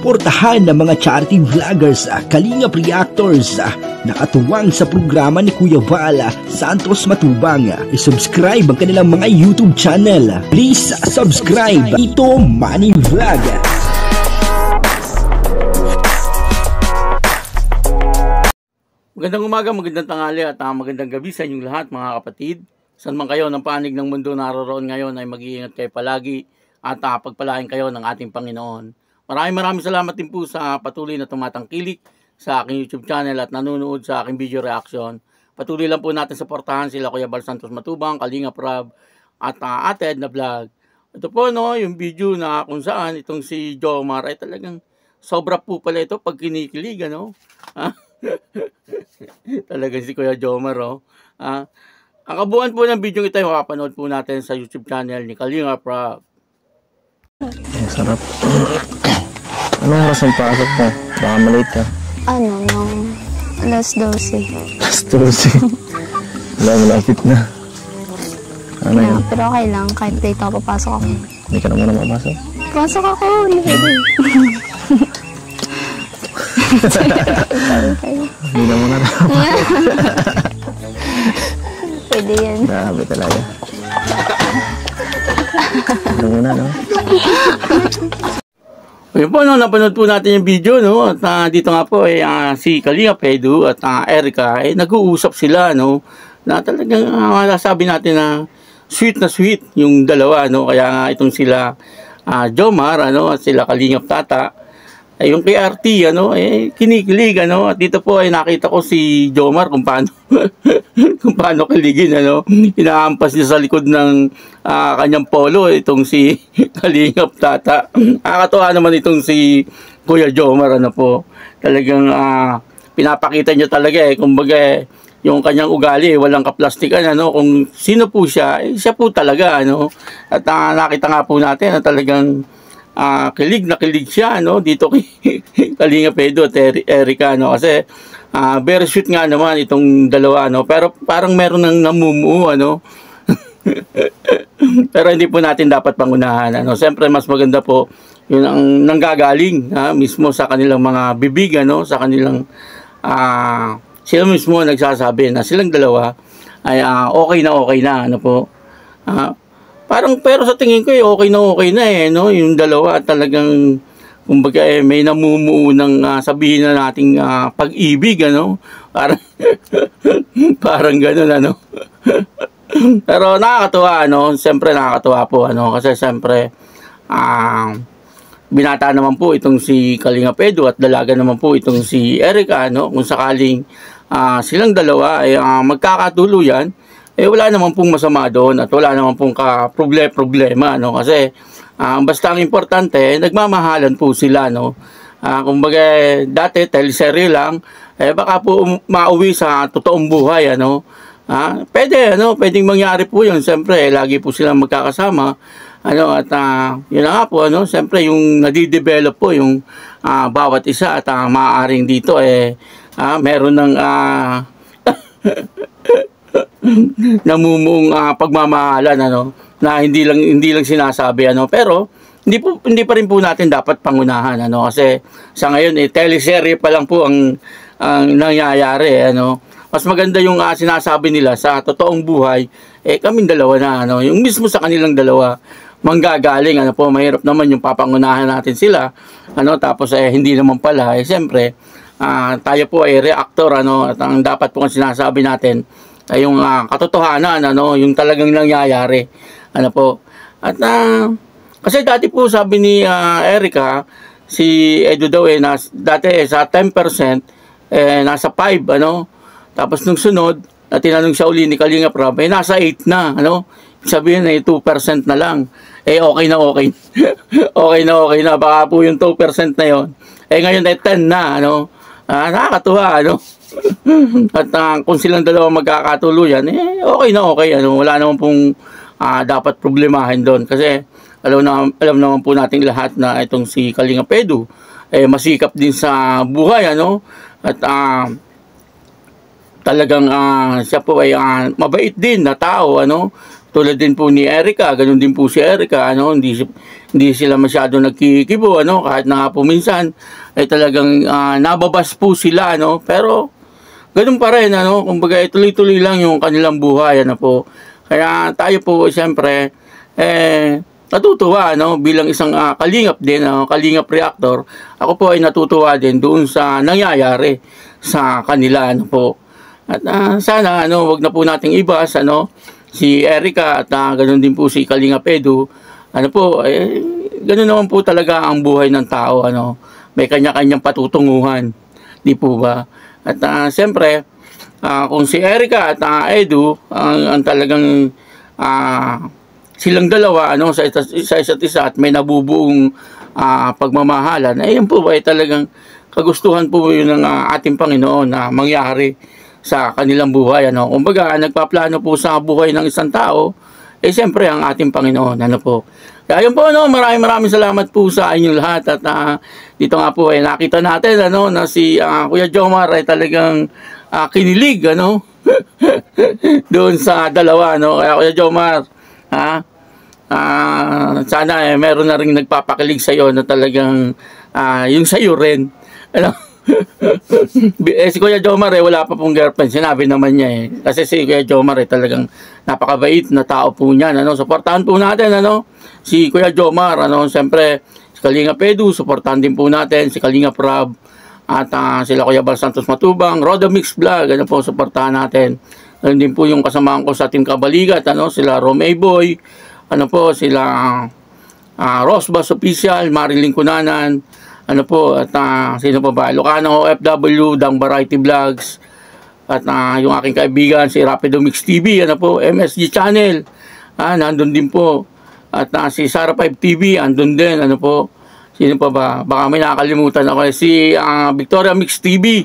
suportahan ng mga charity vloggers, kalingap reactors na katuwang sa programa ni Kuya Val Santos Matubang. I-subscribe ang kanilang mga YouTube channel. Please subscribe. Ito Money Vlog. Magandang umaga, magandang tanghali at magandang gabi sa inyong lahat mga kapatid. Saan man kayo ng panig ng mundo naroroon ngayon ay mag-iingat kayo palagi at pagpalain kayo ng ating Panginoon. Maraming salamat din po sa patuloy na tumatangkilik sa aking YouTube channel at nanonood sa aking video reaction. Patuloy lang po natin suportahan sila Kuya Val Santos Matubang, Kalingap Rab at Ate Edna Vlog. Ito po yung video na kung saan itong si Jomar ay talagang sobra po pala ito pag kinikilig, talagang si Kuya Jomar, ang kabuuan po ng video ito ay makapanood po natin sa YouTube channel ni Kalingap Rab. Sarap. Anong oras ang pasok mo? Baka malate ka. Nung alas 12. Alas 12. Wala, malapit na. Ano yun? Pero okay lang, kahit late ako, papasok ako. Hindi ka na muna mapasok? Pasok ako, hindi pwede. Hindi na muna na. Pwede yan. Grabe talaga. Ano muna, no? Ayun po, napanood po natin yung video, at dito nga po si Kalingap Edu at Erica nag-uusap sila, na talagang sabi natin na sweet yung dalawa, kaya nga itong sila Jomar, at sila Kalingap Tata, yung kay RT, kinikilig, at dito po ay nakita ko si Jomar kung paano kung paano kiligin, inaampas niya sa likod ng kanyang polo itong si Kalingap Tata. Nakakatuwa naman itong si Kuya Jomar, po. Talagang pinapakita niya talaga, kumbaga yung kanyang ugali, walang kaplastikan, kung sino po siya, siya po talaga, At nakita nga po natin na talagang kilig na kilig siya, dito kay Kalingap Edu at Erica, kasi very sweet nga naman itong dalawa, pero parang meron ng namumuo, pero hindi po natin dapat pangunahan, siyempre mas maganda po yun ang nanggagaling mismo sa kanilang mga bibig, sa kanilang sila mismo nagsasabi na silang dalawa ay okay na, po. Pero sa tingin ko okay na yung dalawa talagang kumbaga may namumuo ng sabihin na nating pag-ibig, parang parang ganoon, pero nakakatuwa, siyempre nakakatuwa po, kasi siyempre binata naman po itong si Kalingap Edu at dalaga naman po itong si Erica, kung sakaling silang dalawa ay magkakatuluyan, wala naman pong masama doon at wala naman pong problema, kasi basta ang importante, nagmamahalan po sila, kumbaga dati teleserye lang, baka po mauwi sa totoong buhay, pwedeng mangyari po yun, siyempre lagi po silang magkakasama, at yun na nga po, siyempre yung nadidevelop po yung bawat isa at maaaring dito meron ng namumuong pagmamahalan, na hindi lang sinasabi, pero hindi pa rin po natin dapat pangunahan, kasi sa ngayon teleserye pa lang po ang nangyayari, mas maganda yung sinasabi nila sa totoong buhay, kaming dalawa na, yung mismo sa kanilang dalawa manggagaling, po, mahirap naman yung papangunahan natin sila, tapos hindi naman pala, siyempre tayo po ay reactor, at ang dapat po ang sinasabi natin ay yung katotohanan, yung talagang nangyayari, po. At kasi dati po sabi ni Erica, si Edu daw dati sa 10% nasa 5, tapos nung sunod na tinanong siya uli ni Kalingap Rab, nasa 8 na, sabihin 2% na lang, okay na okay na, baka po yung 2% na yon ngayon 10 na, nakakatuwa, at kung silang dalawa magkakatuluyan, okay na okay, wala naman pong dapat problemahin doon, kasi alam naman po nating lahat na itong si Kalingap Edu masikap din sa buhay, at talagang siya po ay mabait din na tao, tulad din po ni Erica, ganun din po si Erica, ano, hindi sila masyado nagkikibo, ano, kahit na nga po minsan ay talagang nababas po sila, ano, pero ganun pa rin, ano, kumbaga tuloy-tuloy lang yung kanilang buhay, ano po. Kaya tayo po siyempre natutuwa, ano, bilang isang kalingap din, kalingap reactor. Ako po ay natutuwa din doon sa nangyayari sa kanila, ano po. At sana, ano, wag na po nating ibas, ano, si Erica at ganoon din po si Kalingap Edu. Ano po, ganoon naman po talaga ang buhay ng tao, ano. May kanya-kanyang patutunguhan, di po ba? At siyempre, kung si Erica at Edu ang talagang silang dalawa, ano, sa isa't isa at may nabubuong pagmamahalan, yun po ay talagang kagustuhan po yun ng ating Panginoon na mangyari sa kanilang buhay, ano. Kumbaga, nagpaplano po sa buhay ng isang tao, siyempre ang ating Panginoon, ano po. Kaya yun po, ano, maraming salamat po sa inyong lahat. At dito nga po ay nakita natin, ano, na si Kuya Jomar ay talagang kinilig, ano, doon sa dalawa, ano. Kaya Kuya Jomar, sana meron na rin nagpapakilig sa'yo na talagang yung sa'yo rin, ano. Si Kuya Jomar wala pa pong girlfriend, sinabi naman niya kasi si Kuya Jomar talagang napakabait na tao po niyan, ano. Suportahan po natin, ano, si Kuya Jomar, ano. Siyempre si Kalingap Edu, suportahan din po natin si Kalingap Rob at sila Kuya Bal Santos Matubang, Roda Mix Vlog, ano po, suportahan natin. Ano din po yung kasamahan ko sa Team Kabaligat, ano, sila Romay Boy, ano po, sila Rosbas Official, Marilyn Cunanan, ano po, at sino pa ba? Lucano OFW, Dang Variety Vlogs, at yung aking kaibigan si Rapido Mix TV, ano po, MSG Channel, nandun din po, at si Sara 5 TV, andun din, ano po, sino pa ba? Baka may nakakalimutan ako, si Victoria Mix TV,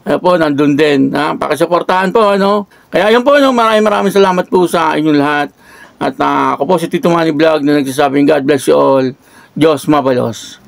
ano po, nandun din, pakisuportahan po, ano. Kaya yun po, ano, maraming salamat po sa inyong lahat, at ako po si Tito Manny Vlog na nagsasabing God bless you all, Diyos mabalos.